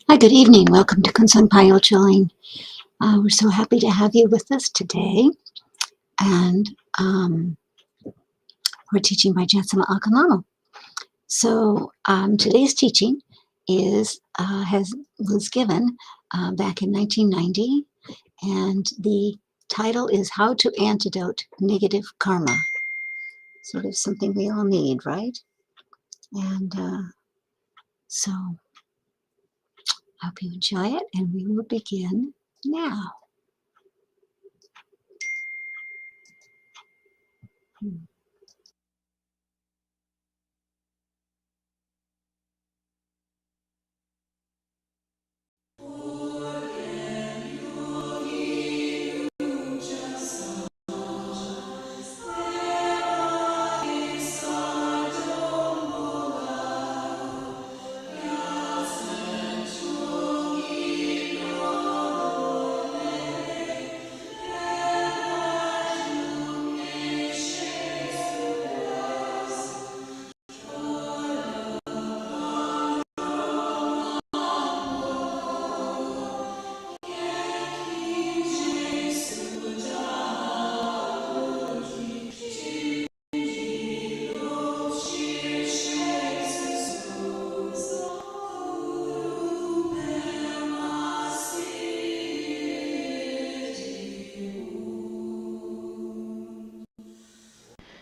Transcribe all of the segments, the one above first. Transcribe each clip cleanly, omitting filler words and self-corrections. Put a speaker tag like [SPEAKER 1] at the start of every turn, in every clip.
[SPEAKER 1] Hi, good evening. Welcome to Kunsang Pile Chilling. We're so happy to have you with us today. And we're teaching by Jetsunma Ahkon. So today's teaching was given back in 1990, and the title is How to Antidote Negative Karma. Sort of something we all need, right? And so I hope you enjoy it, and we will begin now.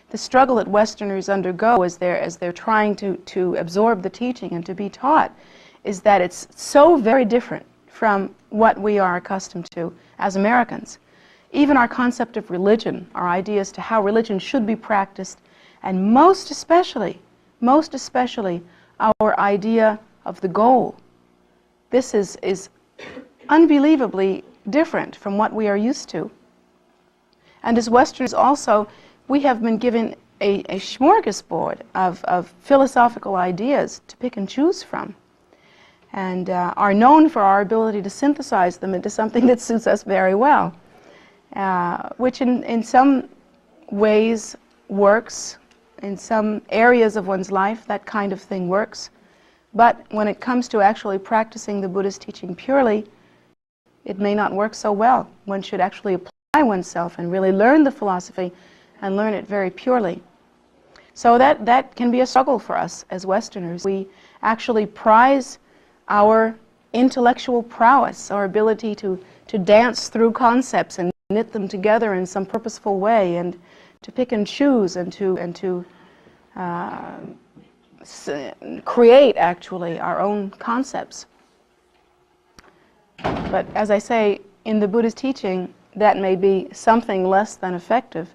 [SPEAKER 2] The struggle that Westerners undergo as they're trying to absorb the teaching and to be taught is that it's so very different from what we are accustomed to as Americans. Even our concept of religion, our ideas to how religion should be practiced, and most especially our idea of the goal. This is unbelievably different from what we are used to. And as Westerners also, we have been given a smorgasbord of philosophical ideas to pick and choose from, and are known for our ability to synthesize them into something that suits us very well, which in some ways works. In some areas of one's life, that kind of thing works. But when it comes to actually practicing the Buddhist teaching purely, it may not work so well. One should actually apply oneself and really learn the philosophy and learn it very purely. So that can be a struggle for us as Westerners. We actually prize our intellectual prowess, our ability to dance through concepts and knit them together in some purposeful way, and to pick and choose and to create actually our own concepts. But as I say, in the Buddhist teaching, that may be something less than effective,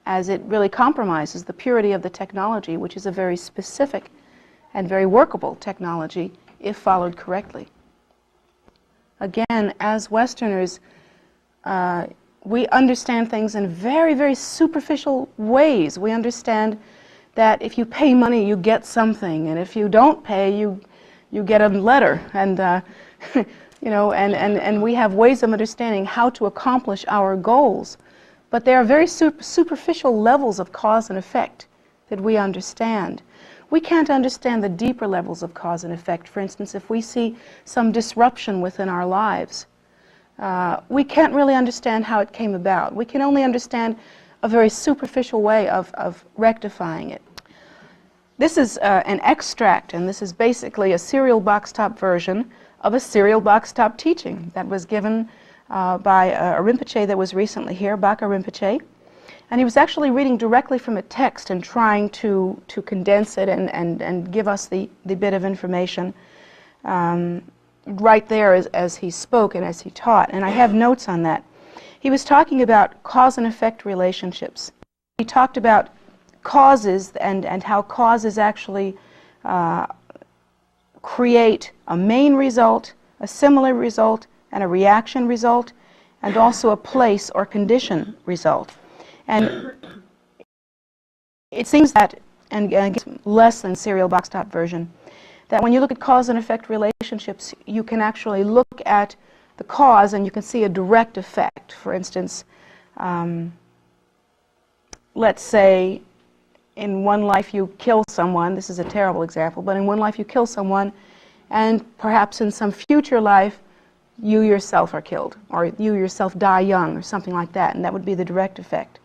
[SPEAKER 2] as it really compromises the purity of the technology, which is a very specific and very workable technology if followed correctly. Again, as Westerners, we understand things in very, very superficial ways. We understand that if you pay money, you get something, and if you don't pay, you get a letter, and you know, and we have ways of understanding how to accomplish our goals. But there are very superficial levels of cause and effect that we understand. We can't understand the deeper levels of cause and effect. For instance, if we see some disruption within our lives, we can't really understand how it came about. We can only understand a very superficial way of rectifying it. This is an extract, and this is basically a serial box top version of a serial box top teaching that was given by a Rinpoche that was recently here, Baka Rinpoche. And he was actually reading directly from a text and trying to condense it and give us the bit of information right there as he spoke and as he taught. And I have notes on that. He was talking about cause and effect relationships. He talked about causes and how causes actually create a main result, a similar result, and a reaction result, and also a place or condition result. And it seems that, and less than serial box top version, that when you look at cause and effect relationships, you can actually look at the cause and you can see a direct effect. For instance, let's say in one life you kill someone. This is a terrible example, but in one life you kill someone, and perhaps in some future life you yourself are killed, or you yourself die young, or something like that, and that would be the direct effect.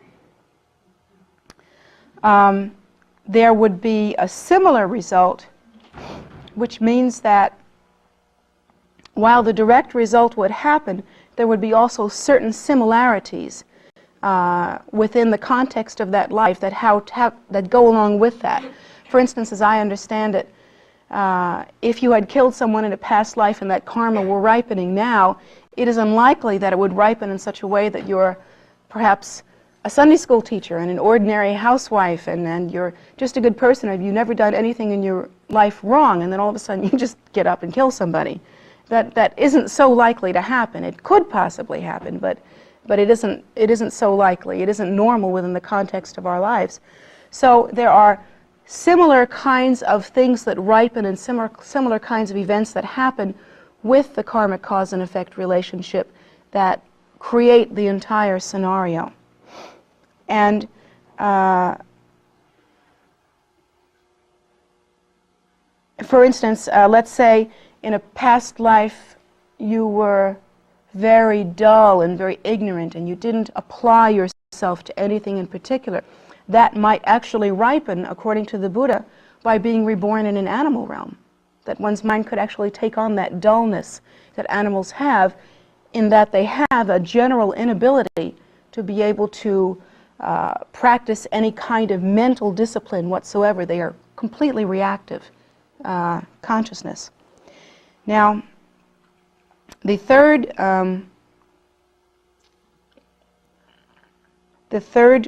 [SPEAKER 2] There would be a similar result, which means that while the direct result would happen, there would be also certain similarities within the context of that life that go along with that. For instance, as I understand it, if you had killed someone in a past life and that karma were ripening now, it is unlikely that it would ripen in such a way that you're perhaps a Sunday school teacher and an ordinary housewife and you're just a good person, and you've never done anything in your life wrong, and then all of a sudden you just get up and kill somebody. That isn't so likely to happen. It could possibly happen, but it isn't so likely. It isn't normal within the context of our lives. So there are similar kinds of things that ripen and similar kinds of events that happen with the karmic cause and effect relationship that create the entire scenario. And for instance, let's say in a past life you were very dull and very ignorant and you didn't apply yourself to anything in particular. That might actually ripen, according to the Buddha, by being reborn in an animal realm. That one's mind could actually take on that dullness that animals have, in that they have a general inability to be able to practice any kind of mental discipline whatsoever. They are completely reactive consciousness. Now, the third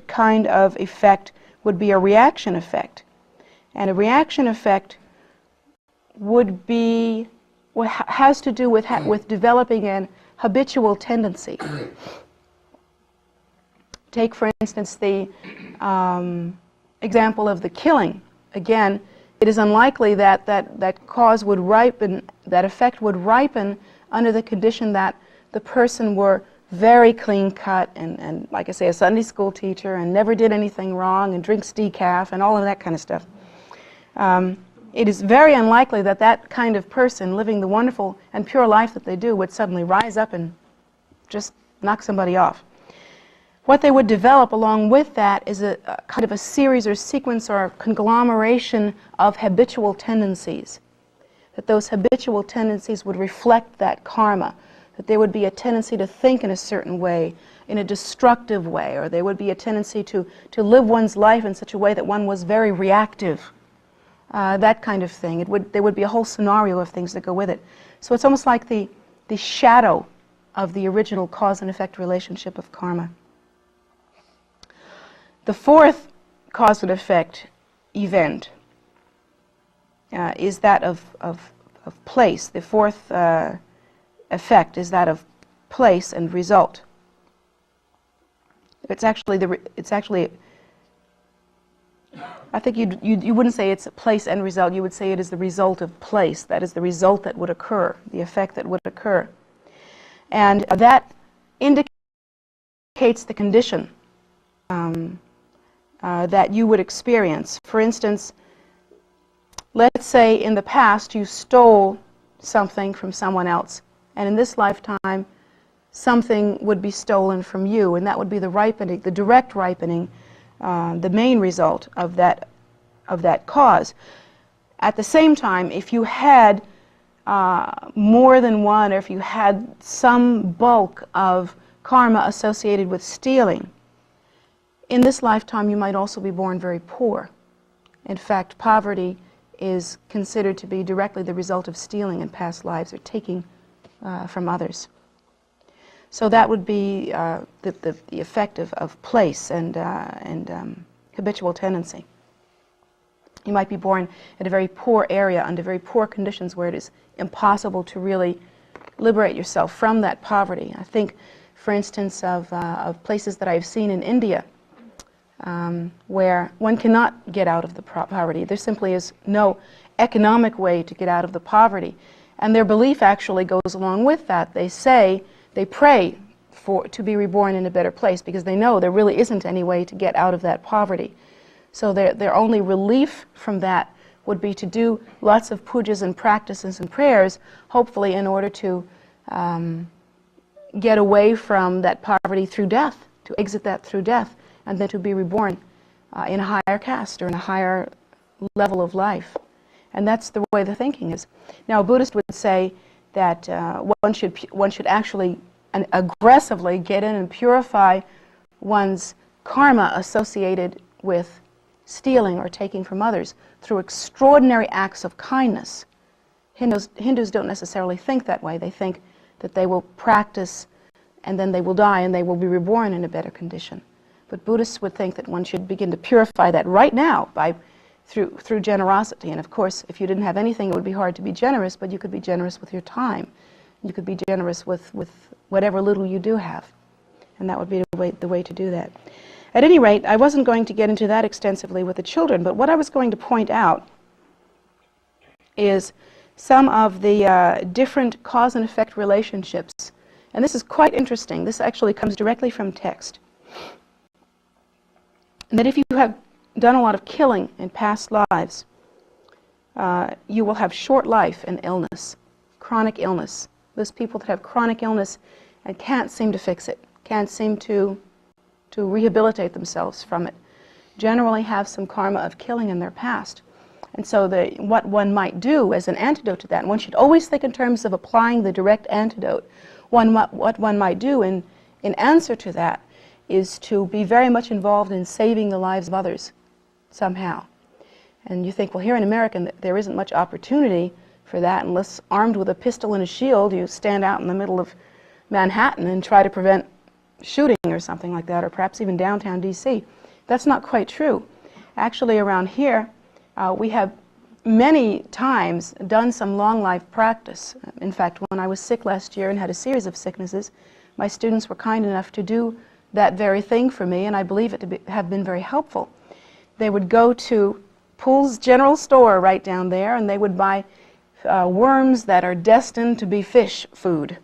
[SPEAKER 2] kind of effect would be a reaction effect. And a reaction effect would be what has to do with developing an habitual tendency. Take, for instance, the example of the killing. Again, it is unlikely that cause would ripen, that effect would ripen under the condition that the person were very clean-cut and, like I say, a Sunday school teacher and never did anything wrong and drinks decaf and all of that kind of stuff. It is very unlikely that that kind of person living the wonderful and pure life that they do would suddenly rise up and just knock somebody off. What they would develop along with that is a kind of a series or sequence or conglomeration of habitual tendencies. That those habitual tendencies would reflect that karma. That there would be a tendency to think in a certain way, in a destructive way, or there would be a tendency to live one's life in such a way that one was very reactive. That kind of thing. There would be a whole scenario of things that go with it. So it's almost like the shadow of the original cause and effect relationship of karma. The fourth cause and effect event is that of place. The fourth effect is that of place and result. It's actually I think you wouldn't say it's a place and result. You would say it is the result of place. That is the result that would occur, the effect that would occur, and that indicates the condition that you would experience. For instance, let's say in the past you stole something from someone else, and in this lifetime something would be stolen from you, and that would be the ripening, the direct ripening, the main result of that cause. At the same time, if you had more than one, or if you had some bulk of karma associated with stealing, in this lifetime you might also be born very poor. In fact, poverty is considered to be directly the result of stealing in past lives, or taking from others. So that would be the effect of place and habitual tendency. You might be born in a very poor area, under very poor conditions, where it is impossible to really liberate yourself from that poverty. I think, for instance, of places that I've seen in India, where one cannot get out of the poverty. There simply is no economic way to get out of the poverty. And their belief actually goes along with that. They pray to be reborn in a better place, because they know there really isn't any way to get out of that poverty. So their only relief from that would be to do lots of pujas and practices and prayers, hopefully in order to get away from that poverty through death, to exit that through death, and then to be reborn in a higher caste or in a higher level of life. And that's the way the thinking is. Now, a Buddhist would say that one should actually and aggressively get in and purify one's karma associated with stealing or taking from others through extraordinary acts of kindness. Hindus don't necessarily think that way. They think that they will practice and then they will die and they will be reborn in a better condition. But Buddhists would think that one should begin to purify that right now through generosity. And of course, if you didn't have anything, it would be hard to be generous, but you could be generous with your time. You could be generous with whatever little you do have. And that would be the way to do that. At any rate, I wasn't going to get into that extensively with the children, but what I was going to point out is some of the different cause and effect relationships. And this is quite interesting. This actually comes directly from text. And that if you have done a lot of killing in past lives, you will have short life and illness, chronic illness. Those people that have chronic illness and can't seem to fix it, can't seem to rehabilitate themselves from it, generally have some karma of killing in their past. And so what one might do as an antidote to that, and one should always think in terms of applying the direct antidote, what one might do in answer to that is to be very much involved in saving the lives of others somehow. And you think, well, here in America there isn't much opportunity for that unless armed with a pistol and a shield you stand out in the middle of Manhattan and try to prevent shooting or something like that, or perhaps even downtown D.C. That's not quite true. Actually, around here, we have many times done some long life practice. In fact, when I was sick last year and had a series of sicknesses, my students were kind enough to do that very thing for me, and I believe it to have been very helpful. They would go to Poole's General Store right down there, and they would buy worms that are destined to be fish food,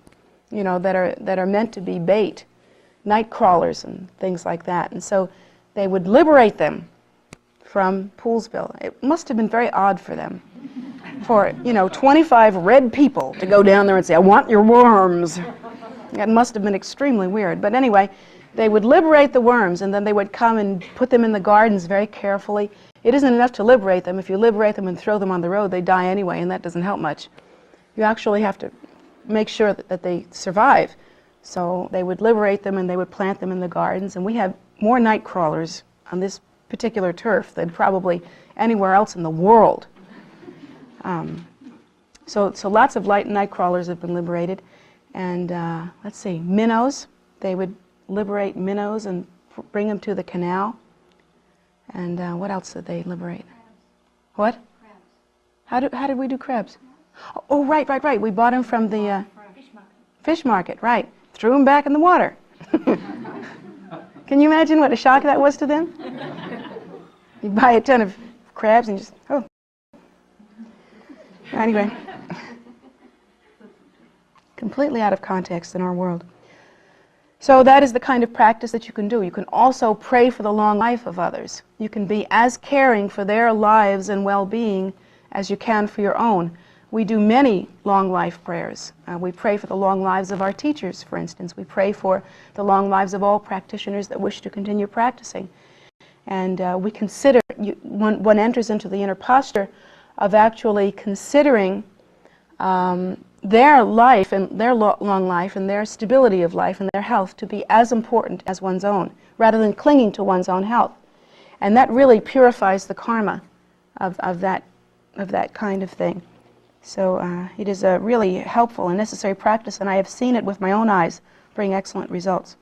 [SPEAKER 2] you know, that are meant to be bait, night crawlers and things like that. And so they would liberate them from Poolesville. It must have been very odd for them, for 25 red people to go down there and say, "I want your worms." It must have been extremely weird. But anyway, they would liberate the worms, and then they would come and put them in the gardens very carefully. It isn't enough to liberate them. If you liberate them and throw them on the road, they die anyway, and that doesn't help much. You actually have to make sure that they survive. So they would liberate them and they would plant them in the gardens, and we have more night crawlers on this particular turf than probably anywhere else in the world. So lots of night crawlers have been liberated. And let's see, minnows. They would liberate minnows and bring them to the canal. And what else did they liberate? What? Crabs. How did we do crabs? Oh, right. We bought them from the fish market, right. Threw them back in the water. Can you imagine what a shock that was to them? You buy a ton of crabs and just, oh. Anyway. Completely out of context in our world. So that is the kind of practice that you can do. You can also pray for the long life of others. You can be as caring for their lives and well-being as you can for your own. We do many long life prayers. We pray for the long lives of our teachers, for instance. We pray for the long lives of all practitioners that wish to continue practicing. And we consider, one enters into the inner posture of actually considering their life and their long life and their stability of life and their health to be as important as one's own, rather than clinging to one's own health. And that really purifies the karma of that kind of thing. So it is a really helpful and necessary practice, and I have seen it with my own eyes bring excellent results.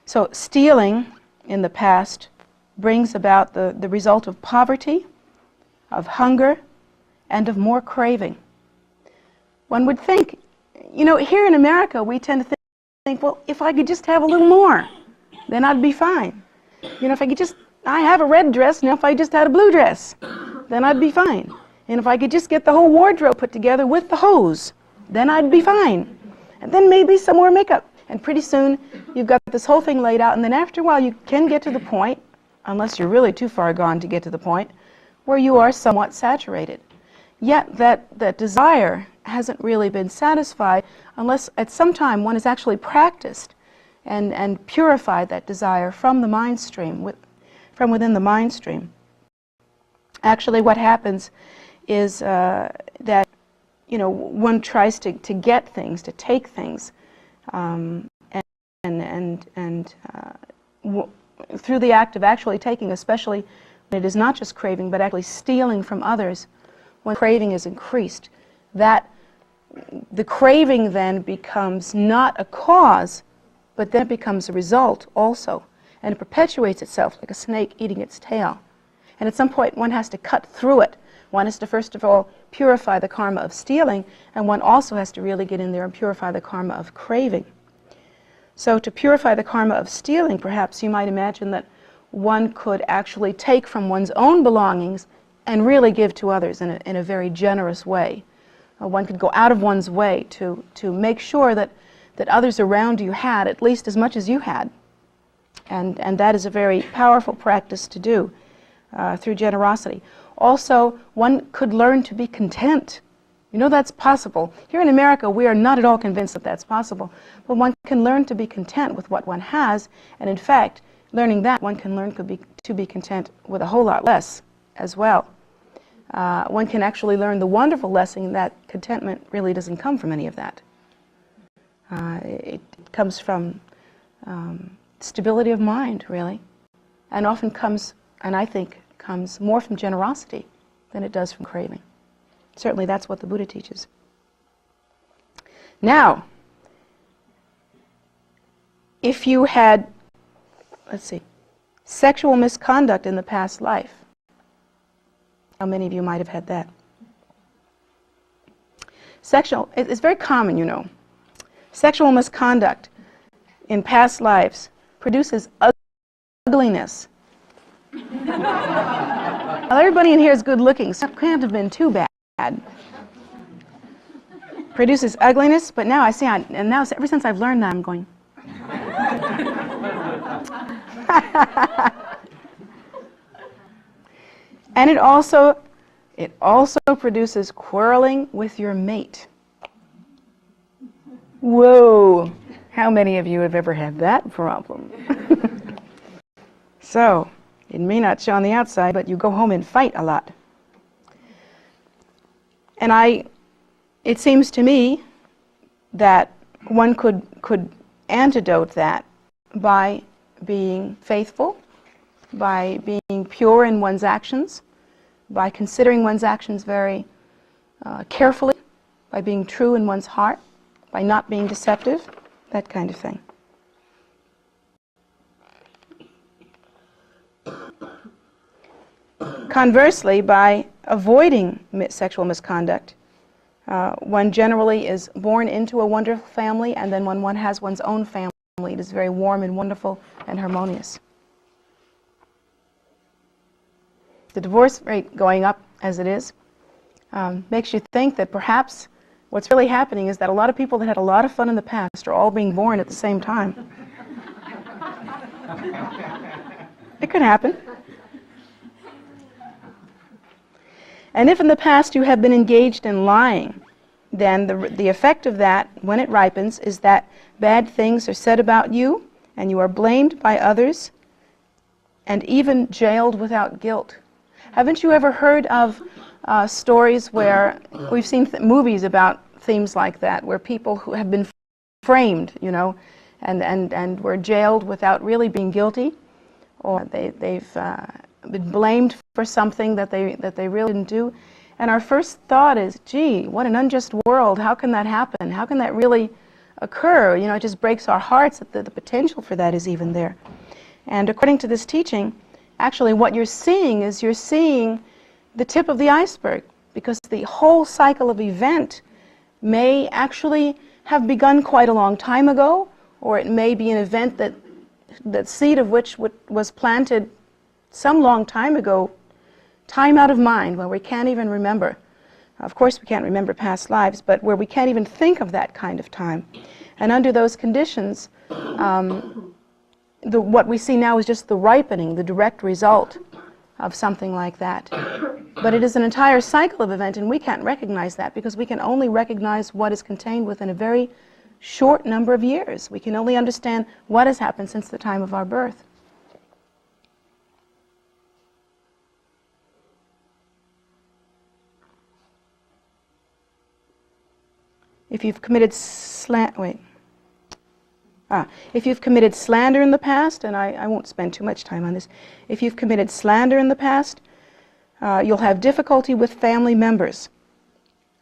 [SPEAKER 2] So stealing in the past brings about the result of poverty, of hunger, and of more craving. One would think, here in America we tend to think, well, if I could just have a little more, then I'd be fine. If I could just, I have a red dress, now if I just had a blue dress, then I'd be fine. And if I could just get the whole wardrobe put together with the hose, then I'd be fine. And then maybe some more makeup. And pretty soon you've got this whole thing laid out, and then after a while you can get to the point unless you're really too far gone to get to the point where you are somewhat saturated. Yet that desire hasn't really been satisfied unless at some time one has actually practiced and purified that desire from the mind stream, from within the mind stream. Actually, what happens is that one tries to get things, to take things, through the act of actually taking, especially when it is not just craving, but actually stealing from others, when craving is increased, that the craving then becomes not a cause, but then it becomes a result also, and it perpetuates itself like a snake eating its tail. And at some point one has to cut through it. One has to first of all purify the karma of stealing, and one also has to really get in there and purify the karma of craving. So to purify the karma of stealing, perhaps you might imagine that one could actually take from one's own belongings and really give to others in a very generous way. One could go out of one's way to make sure that others around you had at least as much as you had. And that is a very powerful practice to do through generosity. Also, one could learn to be content. That's possible. Here in America, we are not at all convinced that that's possible. But one can learn to be content with what one has, and in fact, learning that, one can learn to be content with a whole lot less as well. One can actually learn the wonderful lesson that contentment really doesn't come from any of that. It comes from stability of mind, really, and often comes, and I think, comes more from generosity than it does from craving. Certainly that's what the Buddha teaches. Now, if you had, sexual misconduct in the past life, how many of you might have had that? It's very common, Sexual misconduct in past lives produces ugliness. Well, everybody in here is good looking, so it can't have been too bad. Produces ugliness, but now I see, and now ever since I've learned that, I'm going. And it also produces quarreling with your mate. Whoa! How many of you have ever had that problem? So, it may not show on the outside, but you go home and fight a lot. And it seems to me that one could antidote that by being faithful, by being pure in one's actions, by considering one's actions very carefully, by being true in one's heart, by not being deceptive, that kind of thing. Conversely, by avoiding sexual misconduct, one generally is born into a wonderful family, and then when one has one's own family, it is very warm and wonderful and harmonious. The divorce rate going up as it is makes you think that perhaps what's really happening is that a lot of people that had a lot of fun in the past are all being born at the same time. It could happen. And if in the past you have been engaged in lying, then the effect of that, when it ripens, is that bad things are said about you, and you are blamed by others, and even jailed without guilt. Haven't you ever heard of stories where we've seen movies about themes like that, where people who have been framed, and were jailed without really being guilty, or they've been blamed for something that they really didn't do. And our first thought is, gee, what an unjust world. How can that happen? How can that really occur? It just breaks our hearts that the potential for that is even there. And according to this teaching, actually what you're seeing is you're seeing the tip of the iceberg, because the whole cycle of event may actually have begun quite a long time ago, or it may be an event that seed of which was planted some long time ago, time out of mind, where we can't even remember. Of course we can't remember past lives, but where we can't even think of that kind of time. And under those conditions, what we see now is just the ripening, the direct result of something like that. But it is an entire cycle of event, and we can't recognize that because we can only recognize what is contained within a very short number of years. We can only understand what has happened since the time of our birth. If you've committed if you've committed slander in the past, and I won't spend too much time on this, if you've committed slander in the past, you'll have difficulty with family members.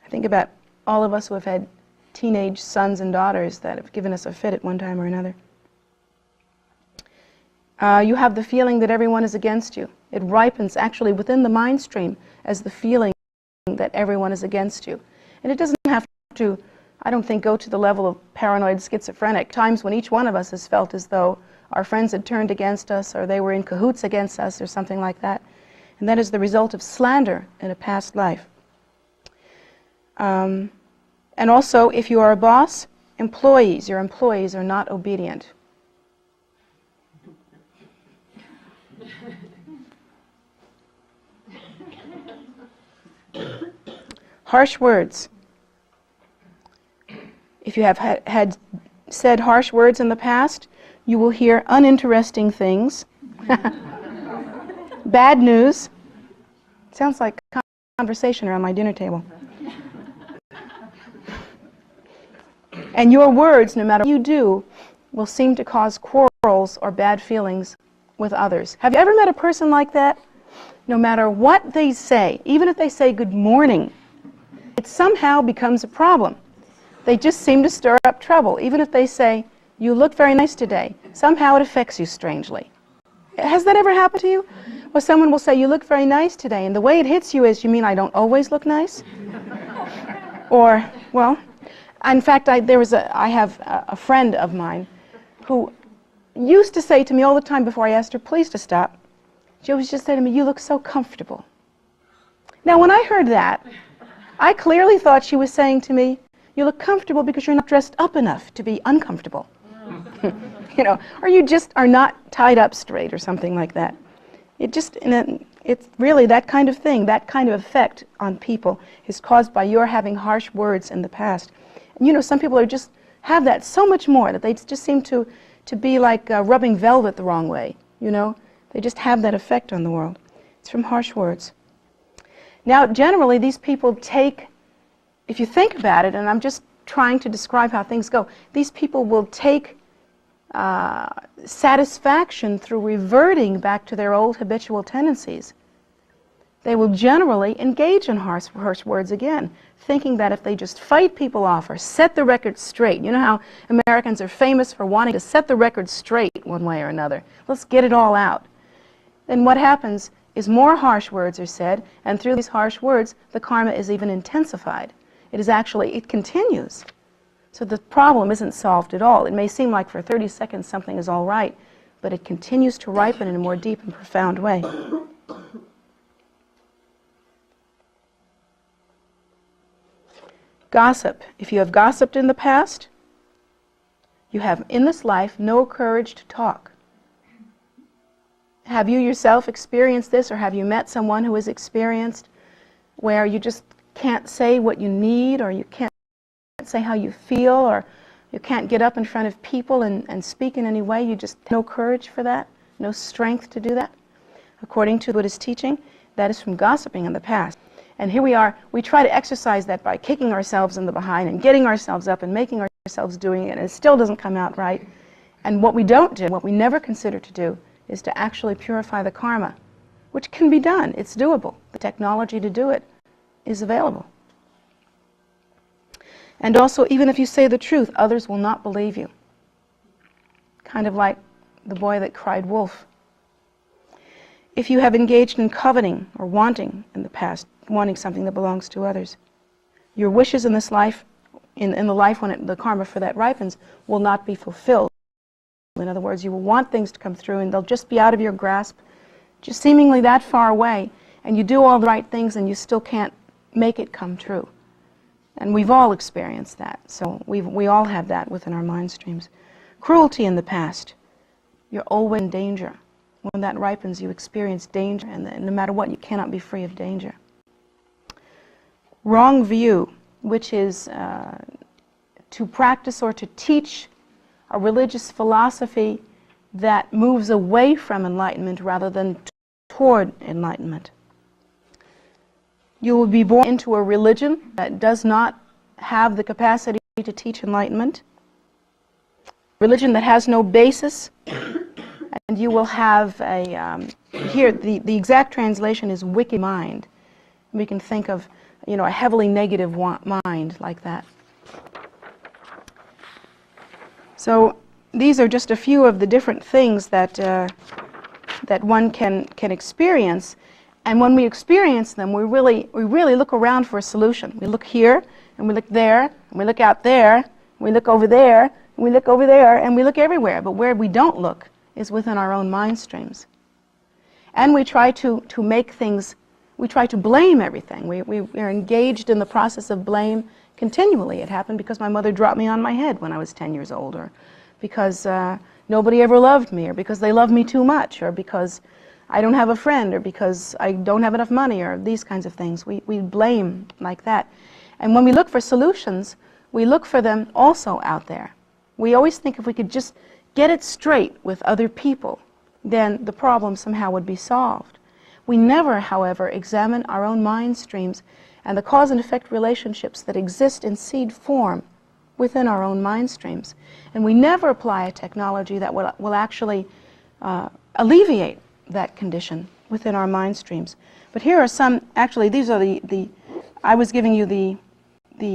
[SPEAKER 2] I think about all of us who have had teenage sons and daughters that have given us a fit at one time or another. You have the feeling that everyone is against you. It ripens actually within the mind stream as the feeling that everyone is against you. And it doesn't have to, I don't think, go to the level of paranoid schizophrenic. Times when each one of us has felt as though our friends had turned against us or they were in cahoots against us or something like that. And that is the result of slander in a past life. And also, if you are a boss, your employees are not obedient. Harsh words. If you have had said harsh words in the past, you will hear uninteresting things. Bad news. Sounds like conversation around my dinner table. And your words, no matter what you do, will seem to cause quarrels or bad feelings with others. Have you ever met a person like that? No matter what they say, even if they say good morning, it somehow becomes a problem. They just seem to stir up trouble. Even if they say, you look very nice today, somehow it affects you strangely. Has that ever happened to you? Well, someone will say, you look very nice today, and the way it hits you is, you mean I don't always look nice? Or, well, in fact, I have a friend of mine who used to say to me all the time before I asked her please to stop, she always just said to me, you look so comfortable. Now, when I heard that, I clearly thought she was saying to me, you look comfortable because you're not dressed up enough to be uncomfortable. You know, or you just are not tied up straight or something like that. It's really that kind of thing, that kind of effect on people is caused by your having harsh words in the past. And you know, some people have that so much more that they just seem to be like rubbing velvet the wrong way, you know. They just have that effect on the world. It's from harsh words. Now, generally, these people take, if you think about it, and I'm just trying to describe how things go, these people will take satisfaction through reverting back to their old habitual tendencies. They will generally engage in harsh words again, thinking that if they just fight people off or set the record straight, you know how Americans are famous for wanting to set the record straight one way or another. Let's get it all out. Then what happens is more harsh words are said, and through these harsh words, the karma is even intensified. It continues. So the problem isn't solved at all. It may seem like for 30 seconds something is all right, but it continues to ripen in a more deep and profound way. Gossip. If you have gossiped in the past, you have in this life no courage to talk. Have you yourself experienced this, or have you met someone who has experienced where you just can't say what you need, or you can't say how you feel, or you can't get up in front of people and speak in any way? You just have no courage for that, no strength to do that. According to Buddhist teaching, that is from gossiping in the past. And here we are, we try to exercise that by kicking ourselves in the behind and getting ourselves up and making ourselves doing it, and it still doesn't come out right. And what we don't do, what we never consider to do, is to actually purify the karma, which can be done. It's doable. The technology to do it is available. And also, even if you say the truth, others will not believe you. Kind of like the boy that cried wolf. If you have engaged in coveting or wanting in the past, wanting something that belongs to others, your wishes in this life, in the life when the karma for that ripens, will not be fulfilled. In other words, you will want things to come through and they'll just be out of your grasp, just seemingly that far away, and you do all the right things and you still can't make it come true. And we've all experienced that, so we all have that within our mind streams. Cruelty in the past. You're always in danger. When that ripens, you experience danger, and no matter what, you cannot be free of danger. Wrong view, which is to practice or to teach a religious philosophy that moves away from enlightenment rather than toward enlightenment. You will be born into a religion that does not have the capacity to teach enlightenment, religion that has no basis, and you will have a, here the exact translation is wicked mind. We can think of, a heavily negative mind like that. So these are just a few of the different things that that one can experience, and when we experience them, we really look around for a solution. We look here, and we look there, and we look out there, and we look over there, and we look over there, and we look everywhere. But where we don't look is within our own mind streams, and we try to make things. We try to blame everything. We are engaged in the process of blame continually. It happened because my mother dropped me on my head when I was 10 years old, or because nobody ever loved me, or because they love me too much, or because I don't have a friend, or because I don't have enough money, or these kinds of things. We blame like that. And when we look for solutions, we look for them also out there. We always think if we could just get it straight with other people, then the problem somehow would be solved. We never, however, examine our own mind streams and the cause and effect relationships that exist in seed form within our own mind streams. And we never apply a technology that will actually alleviate that condition within our mind streams. But here are some, actually these are I was giving you the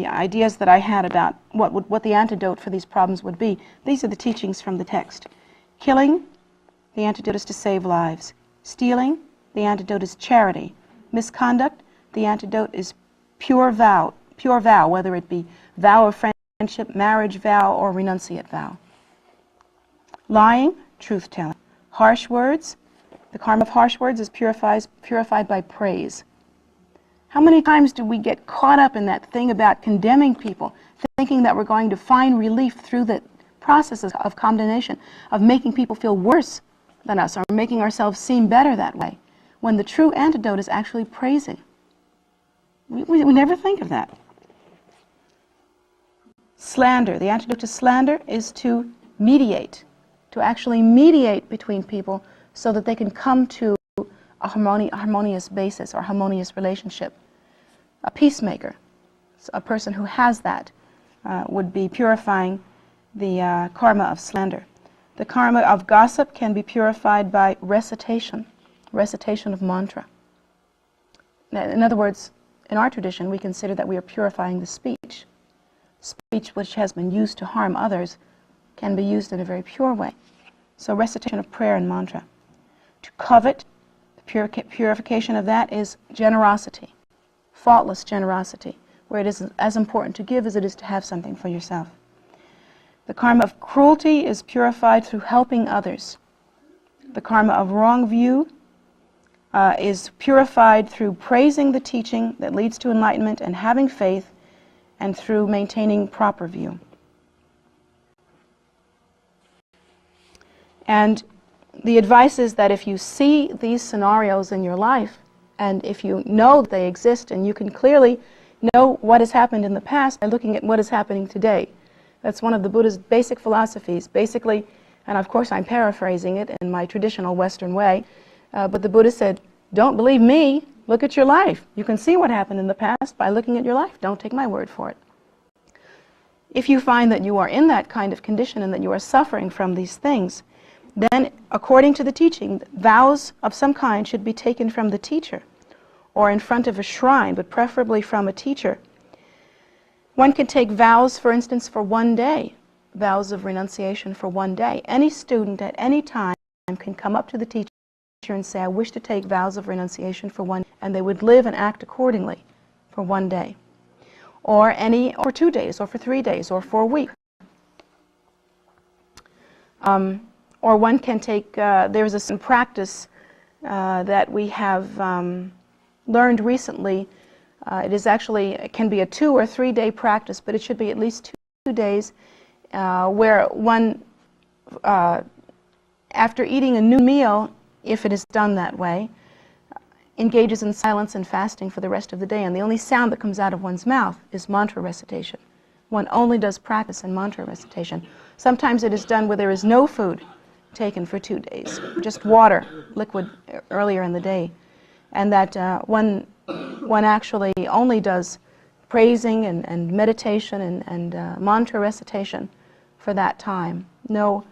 [SPEAKER 2] ideas that I had about what the antidote for these problems would be. These are the teachings from the text. Killing, the antidote is to save lives. Stealing, the antidote is charity. Misconduct, the antidote is pure vow, whether it be vow of friendship, marriage vow, or renunciate vow. Lying, truth-telling. Harsh words, the karma of harsh words is purified by praise. How many times do we get caught up in that thing about condemning people, thinking that we're going to find relief through the processes of condemnation, of making people feel worse than us, or making ourselves seem better that way, when the true antidote is actually praising? We never think of that. Slander. The antidote to slander is to mediate, to actually mediate between people so that they can come to a harmonious basis or harmonious relationship. A peacemaker, a person who has that, would be purifying the karma of slander. The karma of gossip can be purified by recitation of mantra. In other words, in our tradition, we consider that we are purifying the speech. Speech which has been used to harm others can be used in a very pure way. So recitation of prayer and mantra. To covet, the purification of that is generosity, faultless generosity, where it is as important to give as it is to have something for yourself. The karma of cruelty is purified through helping others. The karma of wrong view is purified through praising the teaching that leads to enlightenment and having faith, and through maintaining proper view. And the advice is that if you see these scenarios in your life, and if you know that they exist, and you can clearly know what has happened in the past by looking at what is happening today. That's one of the Buddha's basic philosophies. Basically, and of course I'm paraphrasing it in my traditional Western way, but the Buddha said, don't believe me, look at your life. You can see what happened in the past by looking at your life. Don't take my word for it. If you find that you are in that kind of condition and that you are suffering from these things, then according to the teaching, vows of some kind should be taken from the teacher or in front of a shrine, but preferably from a teacher. One can take vows, for instance, for one day, vows of renunciation for one day. Any student at any time can come up to the teacher and say, I wish to take vows of renunciation for one day, and they would live and act accordingly for one day. Or for 2 days, or for 3 days, or for a week. Or one can take, there's a practice that we have learned recently. It can be a 2 or 3 day practice, but it should be at least 2 days where one after eating a new meal, if it is done that way, engages in silence and fasting for the rest of the day, and the only sound that comes out of one's mouth is mantra recitation. One only does practice in mantra recitation. Sometimes it is done where there is no food taken for 2 days, just water, liquid earlier in the day, and that one actually only does praising and meditation and mantra recitation for that time. No,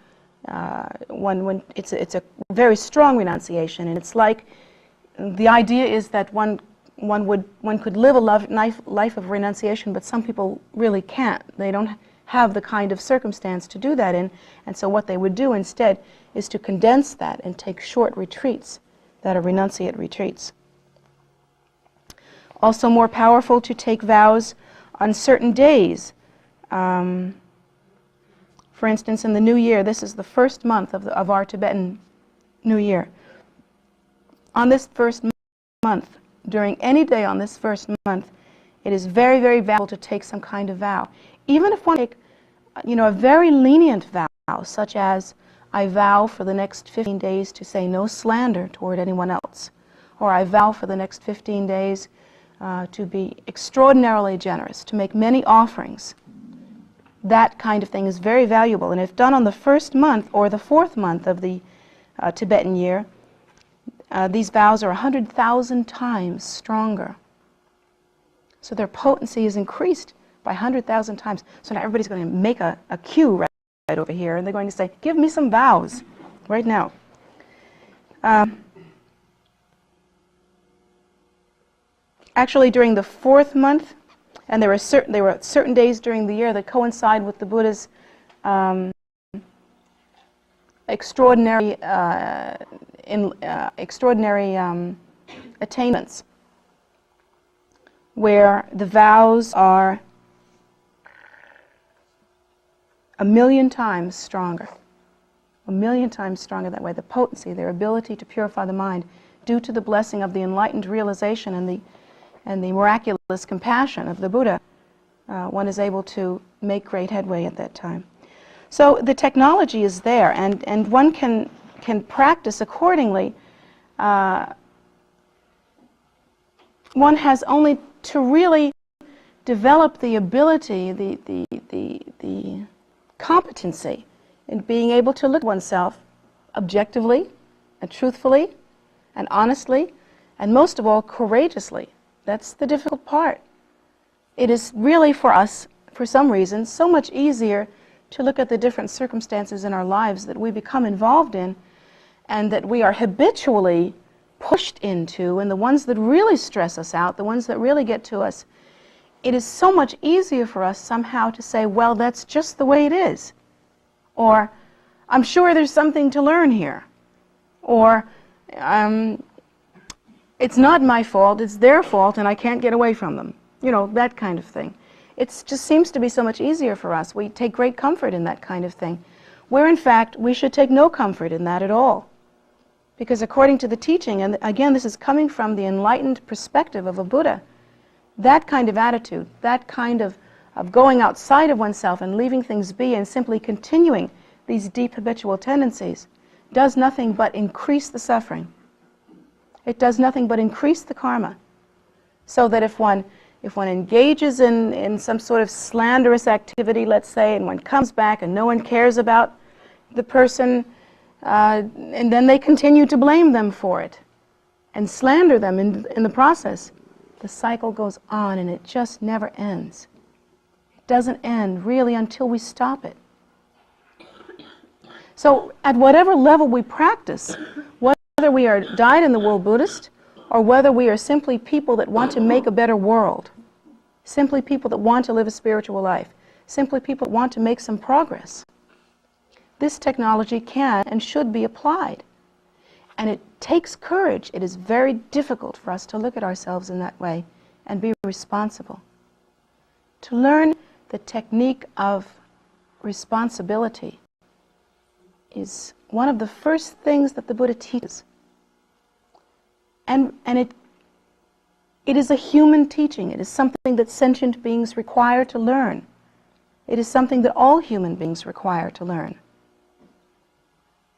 [SPEAKER 2] it's a very strong renunciation, and it's like the idea is that one could live a life of renunciation, but some people really can't. They don't have the kind of circumstance to do that in, and so what they would do instead is to condense that and take short retreats that are renunciate retreats. Also more powerful to take vows on certain days. For instance, in the New Year, this is the first month of our Tibetan New Year. On this first month, during any day on this first month, it is very, very valuable to take some kind of vow. Even if one take, a very lenient vow, such as, I vow for the next 15 days to say no slander toward anyone else, or I vow for the next 15 days to be extraordinarily generous, to make many offerings. That kind of thing is very valuable, and if done on the first month or the fourth month of the Tibetan year, these vows are 100,000 times stronger. So their potency is increased by 100,000 times. So now everybody's going to make a queue right over here, and they're going to say, give me some vows right now. Actually, during the fourth month, and there were certain days during the year that coincide with the Buddha's extraordinary attainments, where the vows are 1,000,000 times stronger. 1,000,000 times stronger that way. The potency, their ability to purify the mind, due to the blessing of the enlightened realization and the miraculous compassion of the Buddha, one is able to make great headway at that time. So the technology is there, and one can practice accordingly. One has only to really develop the ability, the competency in being able to look at oneself objectively and truthfully and honestly, and most of all, courageously. That's the difficult part. It is really for us, for some reason, so much easier to look at the different circumstances in our lives that we become involved in and that we are habitually pushed into, and the ones that really stress us out, the ones that really get to us. It is so much easier for us somehow to say, well, that's just the way it is. Or, I'm sure there's something to learn here. Or, it's not my fault, it's their fault, and I can't get away from them. That kind of thing. It just seems to be so much easier for us. We take great comfort in that kind of thing, where in fact we should take no comfort in that at all. Because according to the teaching, and again this is coming from the enlightened perspective of a Buddha, that kind of attitude, that kind of going outside of oneself and leaving things be and simply continuing these deep habitual tendencies does nothing but increase the suffering. It does nothing but increase the karma. So that if one engages in some sort of slanderous activity, let's say, and one comes back and no one cares about the person, and then they continue to blame them for it and slander them in the process, the cycle goes on and it just never ends. It doesn't end really until we stop it. So at whatever level we practice, whether we are dyed-in-the-wool Buddhist or whether we are simply people that want to make a better world, simply people that want to live a spiritual life, simply people that want to make some progress, this technology can and should be applied. And it takes courage. It is very difficult for us to look at ourselves in that way and be responsible. To learn the technique of responsibility is one of the first things that the Buddha teaches. And it is a human teaching. It is something that sentient beings require to learn. It is something that all human beings require to learn.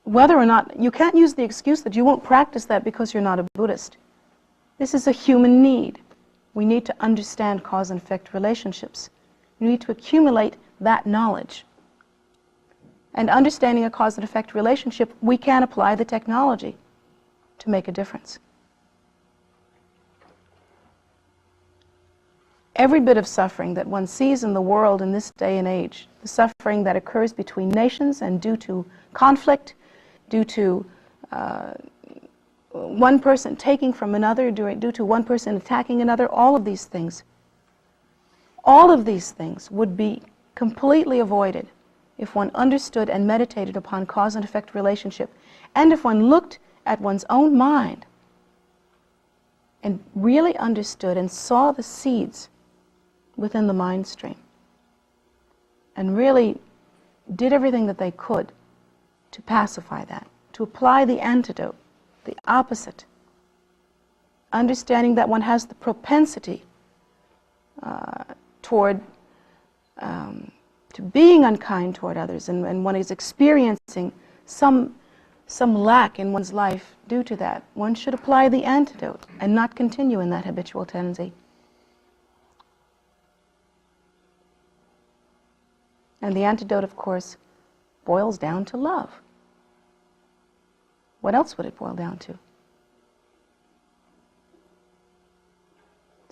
[SPEAKER 2] whether or not, you can't use the excuse that you won't practice that because you're not a Buddhist. This is a human need. We need to understand cause and effect relationships. We need to accumulate that knowledge. And understanding a cause and effect relationship, we can apply the technology to make a difference. Every bit of suffering that one sees in the world in this day and age, the suffering that occurs between nations and due to conflict, due to one person taking from another, due to one person attacking another, all of these things would be completely avoided if one understood and meditated upon cause and effect relationship, and if one looked at one's own mind and really understood and saw the seeds within the mind stream, and really did everything that they could to pacify that, to apply the antidote, the opposite, understanding that one has the propensity toward to being unkind toward others, and one is experiencing some lack in one's life due to that. One should apply the antidote and not continue in that habitual tendency. And the antidote, of course, boils down to love. What else would it boil down to?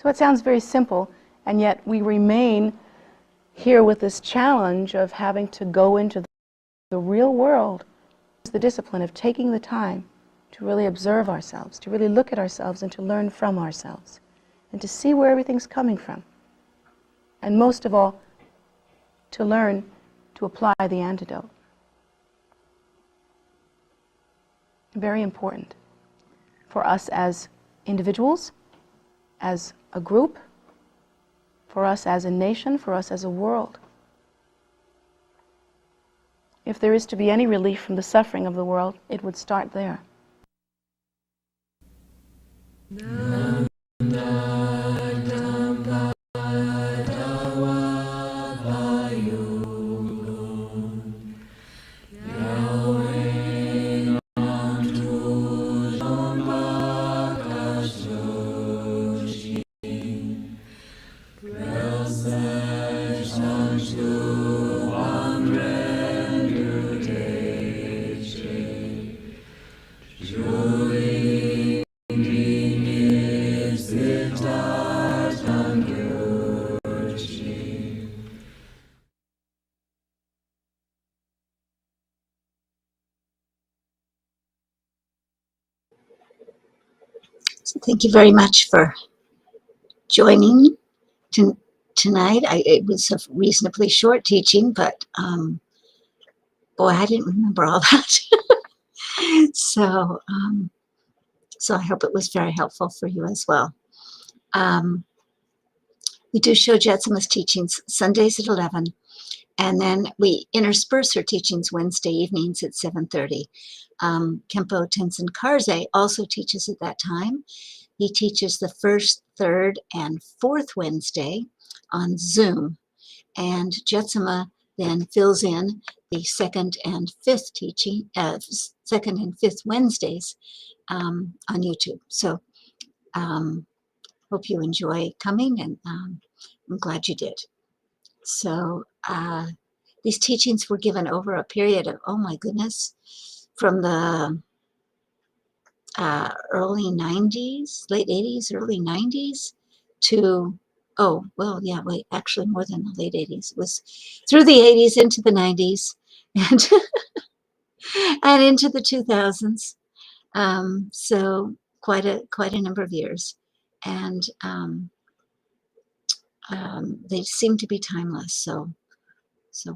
[SPEAKER 2] So it sounds very simple, and yet we remain here with this challenge of having to go into the real world. It's the discipline of taking the time to really observe ourselves, to really look at ourselves and to learn from ourselves, and to see where everything's coming from. And most of all, to learn to apply the antidote. Very important for us as individuals, as a group, for us as a nation, for us as a world. If there is to be any relief from the suffering of the world, it would start there.
[SPEAKER 1] So thank you very much for joining tonight. It was a reasonably short teaching, but boy, I didn't remember all that. So I hope it was very helpful for you as well. We do show Jetsunma's teachings Sundays at 11, and then we intersperse her teachings Wednesday evenings at 7:30. Khenpo Tenzin Karze also teaches at that time. He teaches the first, third, and fourth Wednesday on Zoom, and Jetsunma then fills in the second and fifth second and fifth Wednesdays on YouTube. So hope you enjoy coming, and I'm glad you did. So these teachings were given over a period of, oh my goodness, from the early 90s, late 80s, early 90s to, oh, well, yeah, wait, actually more than the late 80s. It was through the 80s into the 90s and, and into the 2000s. So quite a number of years. And they seem to be timeless, so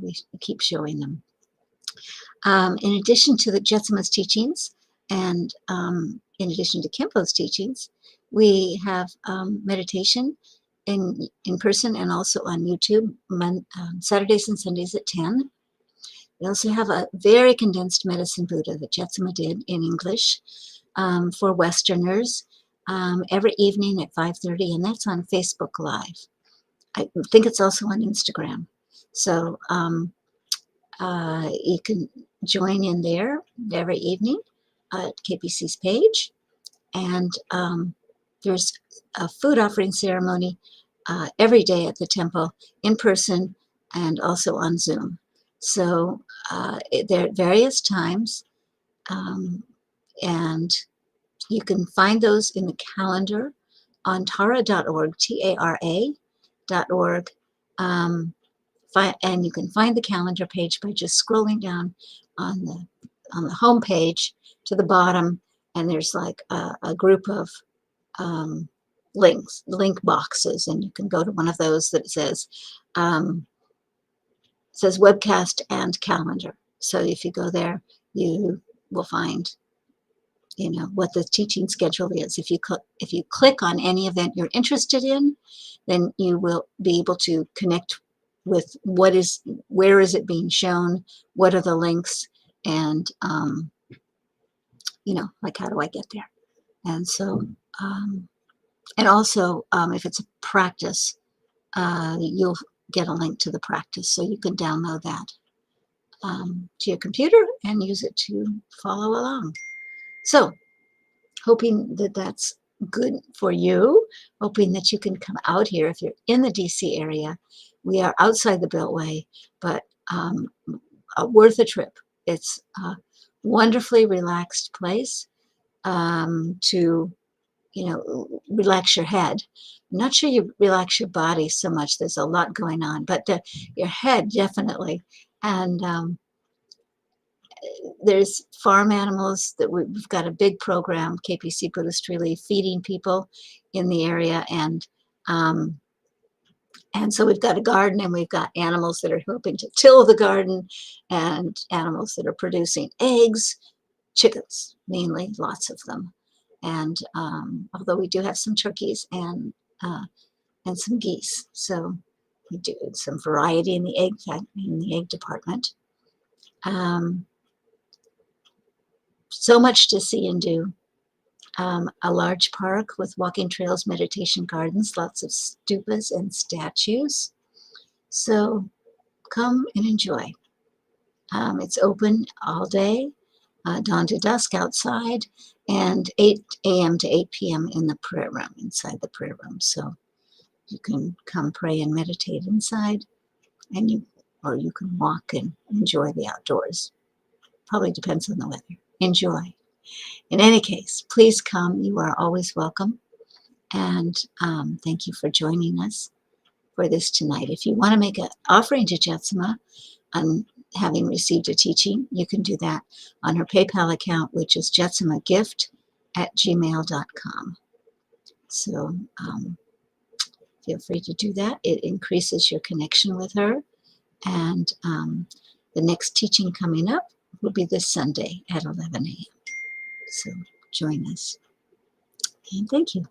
[SPEAKER 1] we keep showing them. In addition to the Jetsunma's teachings, and in addition to Khenpo's teachings, we have meditation in person and also on YouTube Saturdays and Sundays at 10. We also have a very condensed Medicine Buddha that Jetsunma did in English for Westerners every evening at 5:30, and that's on Facebook Live. I think it's also on Instagram. So you can join in there every evening at KPC's page. And there's a food offering ceremony every day at the temple, in person and also on Zoom. So they're at various times, and you can find those in the calendar on tara.org, TARA.org. And you can find the calendar page by just scrolling down on the home page to the bottom, and there's like a group of link boxes, and you can go to one of those that says webcast and calendar. So if you go there, you will find, you know, what the teaching schedule is. If you click on any event you're interested in, then you will be able to connect with where is it being shown, what are the links, and you know, like, how do I get there? And so and also if it's a practice, you'll get a link to the practice, so you can download that to your computer and use it to follow along. So hoping that that's good for you, hoping that you can come out here if you're in the DC area. We are outside the Beltway, but worth a trip. It's a wonderfully relaxed place to, you know, relax your head. I'm not sure you relax your body so much. There's a lot going on, but your head definitely. And there's farm animals that we've got a big program, KPC Buddhist Relief, feeding people in the area. And so we've got a garden, and we've got animals that are helping to till the garden, and animals that are producing eggs, chickens, mainly, lots of them. And although we do have some turkeys and some geese, so we do some variety in the egg department. So much to see and do. A large park with walking trails, meditation gardens, lots of stupas and statues. So come and enjoy. It's open all day, dawn to dusk outside, and 8 a.m. to 8 p.m. in the prayer room, inside the prayer room. So you can come pray and meditate inside, or you can walk and enjoy the outdoors. Probably depends on the weather. Enjoy. In any case, please come. You are always welcome. And thank you for joining us for this tonight. If you want to make an offering to Jetsunma on having received a teaching, you can do that on her PayPal account, which is jetsumagift@gmail.com. So feel free to do that. It increases your connection with her. And the next teaching coming up will be this Sunday at 11 a.m. So join us. And thank you.